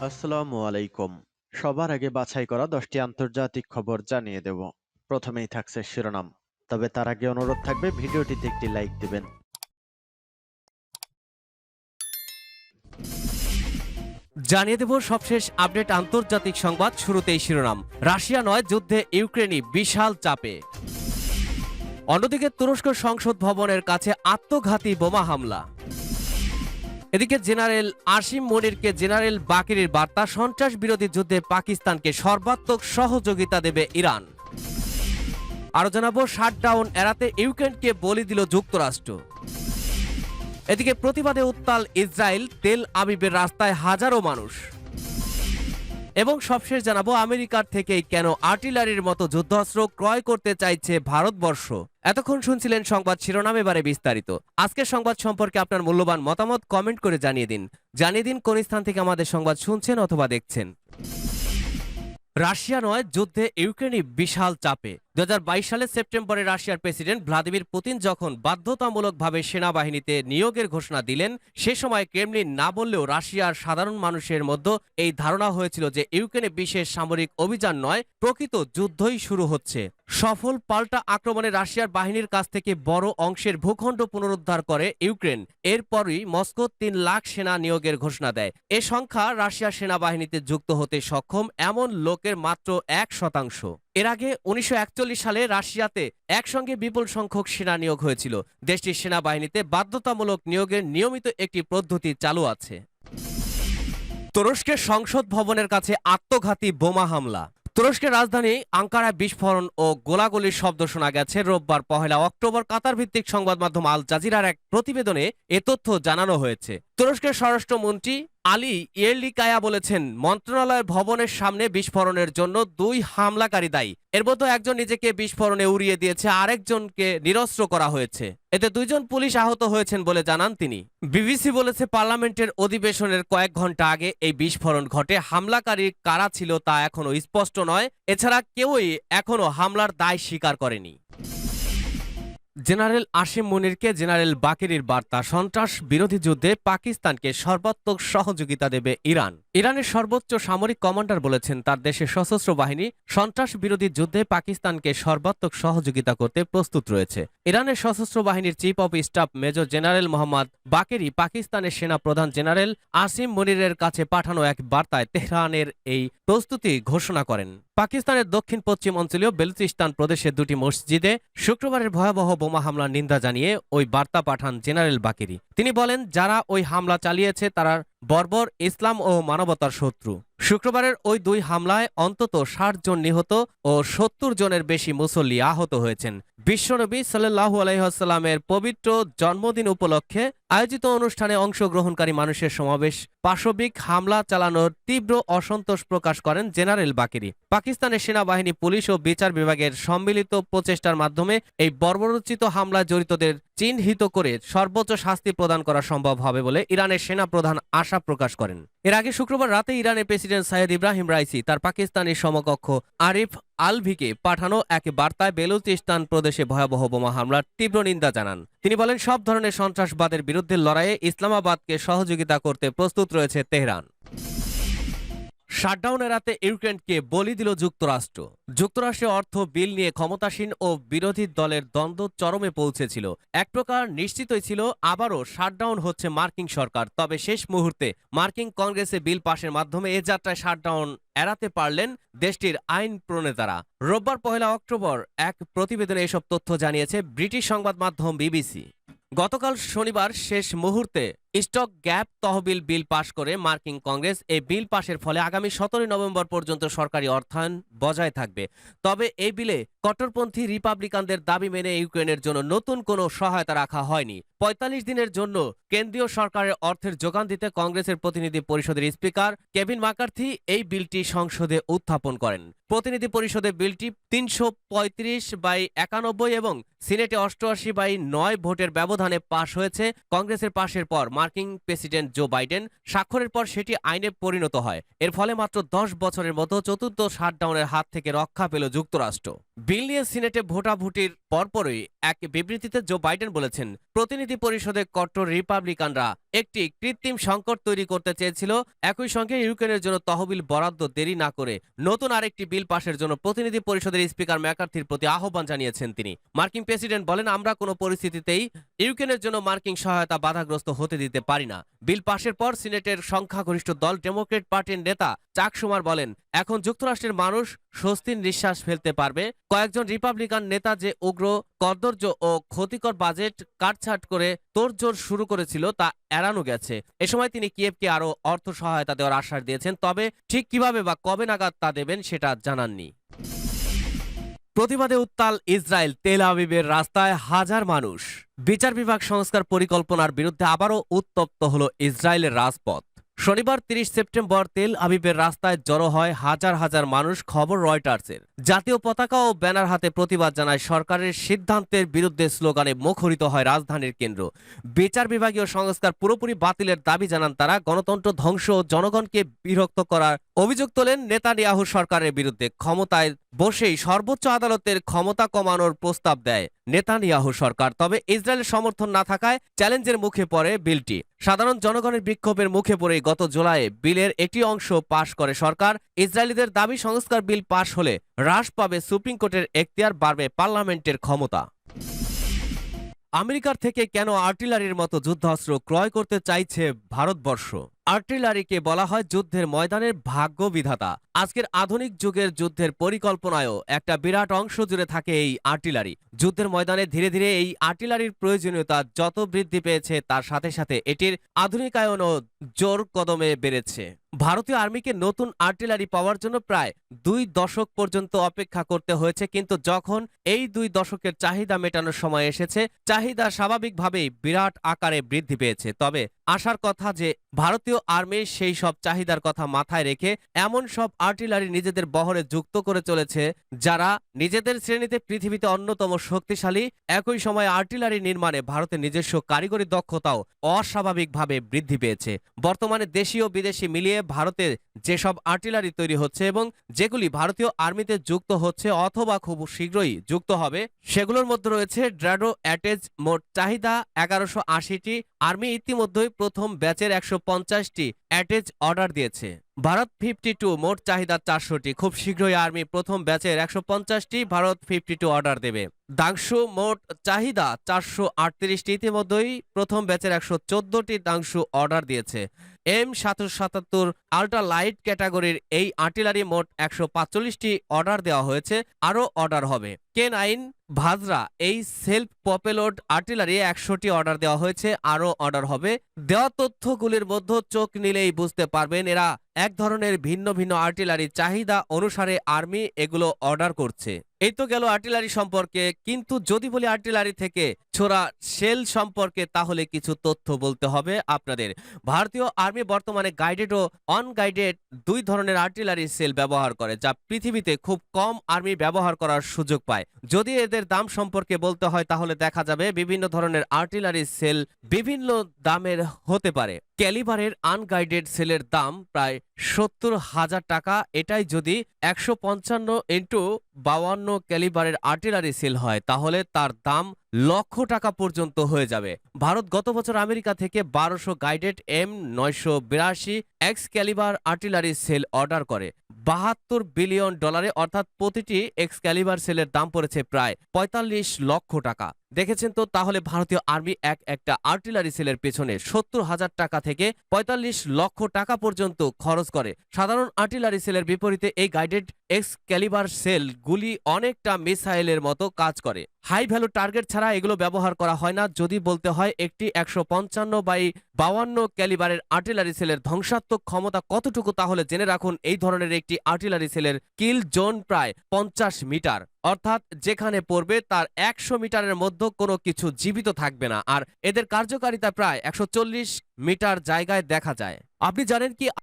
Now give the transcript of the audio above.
আসসালামু আলাইকুম। সবার আগে বাছাই করা ১০টি আন্তর্জাতিক খবর জানিয়ে দেব। প্রথমেই থাকছে শিরোনাম। তবে তার আগে অনুরোধ থাকবে ভিডিওটিতে একটি লাইক দিবেন। জানিয়ে দেব সবশেষ আপডেট আন্তর্জাতিক সংবাদ। শুরুতেই শিরোনাম। রাশিয়া নয়, যুদ্ধে ইউক্রেনই বিশাল চাপে। অন্যদিকে তুরস্ক সংসদ ভবনের কাছে আত্মঘাতী বোমা হামলা। এদিকে জেনারেল আসিম মনিরকে জেনারেল বাকিরের বার্তা, সন্ত্রাস বিরোধী যুদ্ধে পাকিস্তানকে সর্বাত্মক সহযোগিতা দেবে ইরান। আরো জানাবো, শাটডাউন এড়াতে ইউক্রেনকে বলি দিল যুক্তরাষ্ট্র। এদিকে প্রতিবাদে উত্তাল ইসরায়েল, তেল আবিবের রাস্তায় হাজারো মানুষ। এবং সবশেষ জানাবো, আমেরিকার থেকেই কেন আর্টিলারির মতো যুদ্ধাস্ত্র ক্রয় করতে চাইছে ভারতবর্ষ। এতক্ষণ শুনছিলেন সংবাদ শিরোনাম, এবারে বিস্তারিত। আজকের সংবাদ সম্পর্কে আপনার মূল্যবান মতামত কমেন্ট করে জানিয়ে দিন কোন স্থান থেকে আমাদের সংবাদ শুনছেন অথবা দেখছেন। রাশিয়া নয়, যুদ্ধে ইউক্রেনই বিশাল চাপে। 2022 সালের সেপ্টেম্বরে রাশিয়ার প্রেসিডেন্ট ভ্লাদিমির পুতিন যখন বাধ্যতামূলকভাবে সেনাবাহিনীতে নিয়োগের ঘোষণা দিলেন, সে সময় ক্রেমলিন না বললেও রাশিয়ার সাধারণ মানুষের মধ্যে এই ধারণা হয়েছিল যে ইউক্রেনে বিশেষ সামরিক অভিযান নয়, প্রকৃত যুদ্ধই শুরু হচ্ছে। সফল পাল্টা আক্রমণে রাশিয়ার বাহিনীর কাছ থেকে বড় অংশের ভূখণ্ড পুনরুদ্ধার করে ইউক্রেন। এরপরই মস্কো 3 লাখ সেনা নিয়োগের ঘোষণা দেয়। এ সংখ্যা রাশিয়ার সেনাবাহিনীতে যুক্ত হতে সক্ষম এমন লোকের মাত্র 1%। এর আগে 1941 সালে রাশিয়াতে একসঙ্গে বিপুল সংখ্যক সেনা নিয়োগ হয়েছিল। দেশটির সেনাবাহিনীতে বাধ্যতামূলক নিয়োগের নিয়মিত একটি পদ্ধতি চালু আছে। তুরস্কের সংসদ ভবনের কাছে আত্মঘাতী বোমা হামলা। তুরস্কের রাজধানী আঙ্কারায় বিস্ফোরণ ও গোলাগুলির শব্দ শোনা গেছে রোববার 1 অক্টোবর। কাতার ভিত্তিক সংবাদ মাধ্যম আল জাজিরার এক প্রতিবেদনে এ তথ্য জানানো হয়েছে। তুরস্কের স্বরাষ্ট্রমন্ত্রী আলী ইয়েরলিকায়া বলেছেন, মন্ত্রণালয়ের ভবনের সামনে বিস্ফোরণের জন্য 2 হামলাকারী দায়ী। এর মধ্যে একজন নিজেকে বিস্ফোরণে উড়িয়ে দিয়েছে, আরেকজনকে নিরস্ত্র করা হয়েছে। এতে 2 জন পুলিশ আহত হয়েছেন বলে জানান তিনি। বিবিসি বলেছে, পার্লামেন্টের অধিবেশনের কয়েক ঘন্টা আগে এই বিস্ফোরণ ঘটে। হামলাকারী কারা ছিল তা এখনো স্পষ্ট নয়। এছাড়া কেউই এখনো হামলার দায় স্বীকার করেনি। জেনারেল আসিম মনিরকে জেনারেল বাকিরের বার্তা, সন্ত্রাস বিরোধী যুদ্ধে পাকিস্তানকে সর্বাত্মক সহযোগিতা দেবে ইরান। ইরানের সর্বোচ্চ সামরিক কমান্ডার বলেছেন, তার দেশের সশস্ত্র বাহিনী সন্ত্রাস বিরোধী যুদ্ধে পাকিস্তানকে সর্বাত্মক সহযোগিতা করতে প্রস্তুত রয়েছে। ইরানের সশস্ত্র বাহিনীর chief of staff major general Mohammad Bagheri পাকিস্তানের সেনা প্রধান জেনারেল আসিম মনিরের কাছে পাঠানো এক বার্তায় তেহরানের এই প্রস্তুতি ঘোষণা করেন। পাকিস্তানের দক্ষিণ পশ্চিম অঞ্চলীয় বেলুচিস্তান প্রদেশের 2টি মসজিদে শুক্রবারের ভয়াবহ বোমা হামলার নিন্দা জানিয়ে ওই বার্তা পাঠান জেনারেল বাকেরি। তিনি বলেন, যারা ওই হামলা চালিয়েছে তারা বর্বর, ইসলাম ও মানবতার শত্রু। শুক্রবারের ওই 2 হামলায় অন্তত 60 জন নিহত ও 70 জনের বেশি মুসল্লি আহত হয়েছেন। বিশ্বনবী সাল্লাল্লাহু আলাইহি ওয়াসাল্লামের পবিত্র জন্মদিন উপলক্ষে আয়োজিত অনুষ্ঠানে অংশগ্রহণকারী মানুষের সমাবেশ পাশবিক হামলা চালানোর তীব্র অসন্তোষ প্রকাশ করেন জেনারেল বাকেরি। পাকিস্তানের সেনাবাহিনী, পুলিশ ও বিচার বিভাগের সম্মিলিত প্রচেষ্টার মাধ্যমে এই বর্বরোচিত হামলায় জড়িতদের চিহ্নিত করে সর্বোচ্চ শাস্তি প্রদান করা সম্ভব হবে বলে ইরানের সেনা প্রধান আশা প্রকাশ করেন। এর আগে শুক্রবার রাতে ইরানের প্রেসিডেন্ট সাইয়েদ ইব্রাহিম রাইসি তার পাকিস্তানি সমকক্ষ আরিফ আলভিকে পাঠানো এক বার্তায় বেলুচিস্তান প্রদেশে ভয়াবহ বোমা হামলার তীব্র নিন্দা জানান। তিনি বলেন, সব ধরনের সন্ত্রাসবাদের বিরুদ্ধে লড়াইয়ে ইসলামাবাদকে সহযোগিতা করতে প্রস্তুত রয়েছে তেহরান। শাটডাউন এড়াতে ইউক্রেনকে বলি দিল যুক্তরাষ্ট্র। যুক্তরাষ্ট্রের অর্থ বিল নিয়ে ক্ষমতাসীন ও বিরোধী দলের দ্বন্দ্ব চরমে পৌঁছেছিল। এক প্রকার নিশ্চিতই ছিল আবারও শাটডাউন হচ্ছে মার্কিন সরকার। তবে শেষ মুহূর্তে মার্কিন কংগ্রেসে বিল পাশের মাধ্যমে এ যাত্রায় শাটডাউন এড়াতে পারলেন দেশটির আইন প্রণেতারা। রোববার 1 অক্টোবর এক প্রতিবেদনে এসব তথ্য জানিয়েছে ব্রিটিশ সংবাদ মাধ্যম বিবিসি। গতকাল শনিবার শেষ মুহূর্তে স্টক গ্যাপ তহবিল বিল পাশ করে মার্কিন কংগ্রেস। এই বিল পাশের ফলে আগামী 17 নভেম্বর পর্যন্ত সরকারি অর্থায়ন বজায় থাকবে। তবে এই বিলে কট্টরপন্থী রিপাবলিকানদের দাবি মেনে ইউক্রেনের জন্য নতুন কোনো সহায়তা রাখা হয়নি। 45 দিনের জন্য কেন্দ্রীয় সরকারের অর্থের যোগান দিতে কংগ্রেসের প্রতিনিধি পরিষদের স্পিকার কেভিন ম্যাকার্থি এই বিলটি সংসদে উত্থাপন করেন। প্রতিনিধি পরিষদে বিলটি 335/91 এবং সিনেটে 88/9 ভোটের ব্যবধানে পাশ হয়েছে। কংগ্রেসের পাশের পর মার্কিন প্রেসিডেন্ট জো বাইডেন স্বাক্ষরের পর সেটি আইনে পরিণত হয়। এর ফলে মাত্র 10 বছরের মতো চতুর্থ শাটডাউনের হাত থেকে রক্ষা পেল যুক্তরাষ্ট্র। বিল নিয়ে সিনেটে ভোটাভুটির পরপরই এক বিবৃতিতে জো বাইডেন বলেছেন, প্রতিনিধি পরিষদে কট্টর রিপাবলিকানরা একটি কৃত্রিম সংকট তৈরি করতে চেয়েছিল। একই সঙ্গে ইউক্রেনের জন্য তহবিল বরাদ্দ দেরি না করে নতুন আরেকটি বিল পাশের জন্য প্রতিনিধি পরিষদের স্পিকার ম্যাকার্থির প্রতি আহ্বান জানিয়েছেন তিনি। মার্কিন প্রেসিডেন্ট বলেন, আমরা কোনো পরিস্থিতিতেই ইউক্রেনের জন্য মার্কিন সহায়তা বাধাগ্রস্ত হতে দিতে পারি না। বিল পাশের পর সিনেটের সংখ্যাগরিষ্ঠ দল ডেমোক্রেট পার্টির নেতা চাক শুমার বলেন, এখন যুক্তরাষ্ট্রের মানুষ স্বস্তির নিঃশ্বাস ফেলতে পারবে। কয়েকজন রিপাবলিকান নেতা যে উগ্র কদর্য ও ক্ষতিকর বাজেট কাটছাট করে তোড়জোড় শুরু করেছিল তা এড়ানো গেছে। এ সময় তিনি কিয়েভকে আরও অর্থ সহায়তা দেওয়ার আশ্বাস দিয়েছেন, তবে ঠিক কিভাবে বা কবে নাগাদ তা দেবেন সেটা জানাননি। প্রতিবাদে উত্তাল ইসরায়েল, তেল আবিবের রাস্তায় হাজার মানুষ। বিচার বিভাগ সংস্কার পরিকল্পনার বিরুদ্ধে আবারও উত্তপ্ত হল ইসরায়েলের রাজপথ। শনিবার 30 সেপ্টেম্বর তেল আবিবের রাস্তায় জড়ো হয় হাজার হাজার মানুষ। খবর রয়টার্সের। জাতীয় পতাকা ও ব্যানার হাতে প্রতিবাদ জানায় সরকারের সিদ্ধান্তের বিরুদ্ধে স্লোগানে মুখরিত হয় রাজধানীর কেন্দ্র। বিচার বিভাগীয় সংস্কার পুরোপুরি বাতিলের দাবি জানান তারা। গণতন্ত্র ধ্বংস ও জনগণকে বিরক্ত করার অভিযোগ তোলেন নেতানিয়াহু সরকারের বিরুদ্ধে। ক্ষমতায় বসেই সর্বোচ্চ আদালতের ক্ষমতা কমানোর প্রস্তাব দেয় নেতানিয়াহু সরকার। তবে ইসরায়েলের সমর্থন না থাকায় চ্যালেঞ্জের মুখে পড়ে বিলটি। সাধারণ জনগণের বিক্ষোভের মুখে পড়ে গত জুলাইয়ে বিলের একটি অংশ পাশ করে সরকার। ইসরায়েলিদের দাবি, সংস্কার বিল পাশ হলে হ্রাস পাবে সুপ্রিম কোর্টের এখতিয়ার, বাড়বে পার্লামেন্টের ক্ষমতা। আমেরিকার থেকে কেন আর্টিলারির মতো যুদ্ধাস্ত্র ক্রয় করতে চাইছে ভারতবর্ষ? আর্টিলারিকে বলা হয় যুদ্ধের ময়দানের ভাগ্য বিধাতা। আজকের আধুনিক যুগের যুদ্ধের পরিকল্পনায়ও একটা বিরাট অংশ জুড়ে থাকে এই আর্টিলারি। যুদ্ধের ময়দানে ধীরে ধীরে এই আর্টিলারির প্রয়োজনীয়তা যত বৃদ্ধি পেয়েছে তার সাথে সাথে এটির আধুনিকায়নও জোর কদমে বেড়েছে। ভারতীয় আর্মিকে নতুন আর্টিলারি পাওয়ার জন্য প্রায় 2 দশক পর্যন্ত অপেক্ষা করতে হয়েছে, কিন্তু যখন এই 2 দশকের চাহিদা মেটানোর সময় এসেছে, চাহিদা স্বাভাবিকভাবেই বিরাট আকারে বৃদ্ধি পেয়েছে। তবে আশার কথা যে ভারতীয় আর্মির সেই সব চাহিদার কথা মাথায় রেখে এমন সব আর্টিলারি নিজেদের বহরে যুক্ত করে চলেছে যারা নিজেদের শ্রেণীতে পৃথিবীতে অন্যতম শক্তিশালী। একই সময় আর্টিলারি নির্মাণে ভারতের নিজস্ব কারিগরি দক্ষতাও অস্বাভাবিকভাবে বৃদ্ধি পেয়েছে। বর্তমানে দেশীয় বিদেশি মিলিয়ে ভারতে যেসব আর্টিলারি তৈরি হচ্ছে এবং যেগুলি ভারতীয় আর্মিতে যুক্ত হচ্ছে অথবা খুব শীঘ্রই যুক্ত হবে, সেগুলোর মধ্যে রয়েছে ড্রাডো অ্যাটেজ। মোট চাহিদা 1180টি। আর্মি ইতিমধ্যেই প্রথম ব্যাচের 150টি অ্যাটেজ অর্ডার দিয়েছে। ভারত 52, মোট চাহিদা 400টি। খুব শীঘ্রই আর্মি প্রথম ব্যাচের 150টি, ভারত 52 অর্ডার দেবে। দাংশু, মোট চাহিদা 438টি। ইতিমধ্যেই প্রথম ব্যাচের 114টি দাংশু অর্ডার দিয়েছে। M777 আল্ট্রা লাইট ক্যাটাগরির এই আর্টিলারি মোট 145টি অর্ডার দেওয়া হয়েছে, আরও অর্ডার হবে। K9 ভাজরা এই সেলফ প্রপেলড আর্টিলারি 100টি অর্ডার দেওয়া হয়েছে, আরও অর্ডার হবে। দেওয়া তথ্যগুলির মধ্যে চোখ নিলেই বুঝতে পারবেন এরা এক ধরনের ভিন্ন ভিন্ন আর্টিলারি চাহিদা অনুসারে আর্মি এগুলো অর্ডার করছে। এই তো গেল আর্টিলারি সম্পর্কে, কিন্তু যদি বলি আর্টিলারি থেকে ছোড়া শেল সম্পর্কে তাহলে কিছু তথ্য বলতে হবে আপনাদের। ভারতীয় আর্মি বর্তমানে গাইডেড ও অনগাইডেড 2 ধরনের আর্টিলারি সেল ব্যবহার করে, যা পৃথিবীতে খুব কম আর্মি ব্যবহার করার সুযোগ পায়। যদি এদের দাম সম্পর্কে বলতে হয় তাহলে দেখা যাবে বিভিন্ন ধরনের আর্টিলারি সেল বিভিন্ন দামের হতে পারে। ক্যালিবারের আনগাইডেড সেলের দাম প্রায় 70,000 টাকা। এটাই যদি 155x52 ক্যালিবারের আর্টিলারি সেল হয় তাহলে তার দাম লক্ষ টাকা পর্যন্ত হয়ে যাবে। ভারত গত বছর আমেরিকা থেকে 1200 guided M982 Excalibur artillery shell order করে $72 বিলিয়ন। অর্থাৎ প্রতিটি এক্স ক্যালিবার সেলের দাম পড়েছে প্রায় 45 লক্ষ টাকা। দেখেছেন তো, তাহলে ভারতীয় আর্মি একটা আর্টিলারি সেলের পেছনে 70,000 টাকা থেকে 45 লক্ষ টাকা পর্যন্ত খরচ করে। সাধারণ আর্টিলারি সেলের বিপরীতে এই গাইডেড এক্স ক্যালিবার সেল গুলি অনেকটা মিসাইলের মতো কাজ করে। হাই ভ্যালু টার্গেট ছাড়া এগুলো ব্যবহার করা হয় না। যদি বলতে হয় একটি 155x52 ক্যালিবারের আর্টিলারি সেলের ধ্বংসাত্মক ক্ষমতা কতটুকু, তাহলে জেনে রাখুন এই ধরনের একটি আর্টিলারি সেলের কিল জোন প্রায় 50 মিটার। অর্থাৎ যেখানে পড়বে তার 100 মিটারের মধ্যে কোনো কিছু জীবিত থাকবে না। আর এদের কার্যকারিতা প্রায় 140 মিটার জায়গায় দেখা যায়। আপনি জানেন কি